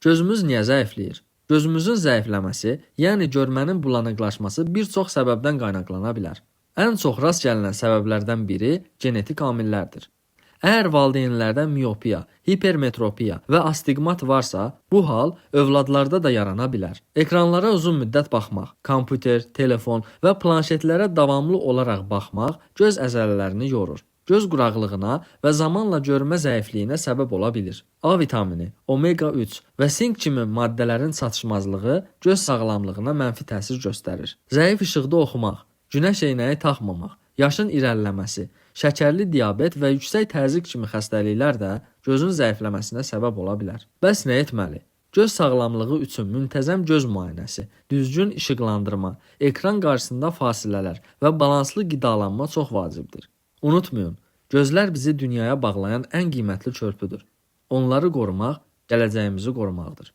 Gözümüz niyə zəifləyir? Gözümüzün zəifləməsi, yəni görmənin bulanıqlaşması bir çox səbəbdən qaynaqlana bilər. Ən çox rast gəlinən səbəblərdən biri genetik amillərdir. Əgər valideynlərdə miopiya, hipermetropiya və astigmat varsa, bu hal övladlarda da yarana bilər. Ekranlara uzun müddət baxmaq, kompüter, telefon və planşetlərə davamlı olaraq baxmaq göz əzələlərini yorur. Göz quraqlığına və zamanla görmə zəifliyinə səbəb ola bilir. A vitamini, omega 3 və sink kimi maddələrin çatışmazlığı göz sağlamlığına mənfi təsir göstərir. Zəif işıqda oxumaq, günəş eynəyi taxmamaq, yaşın irəliləməsi, şəkərli diabet və yüksək təzyiq kimi xəstəliklər də gözün zəifləməsinə səbəb ola bilər. Bəs nə etməli? Göz sağlamlığı üçün müntəzəm göz müayinəsi, düzgün işıqlandırma, ekran qarşısında fasilələr və balanslı qidalanma çox vacibdir. Unutmayın, gözlər bizi dünyaya bağlayan ən qiymətli körpüdür. Onları qorumaq gələcəyimizi qorumaqdır.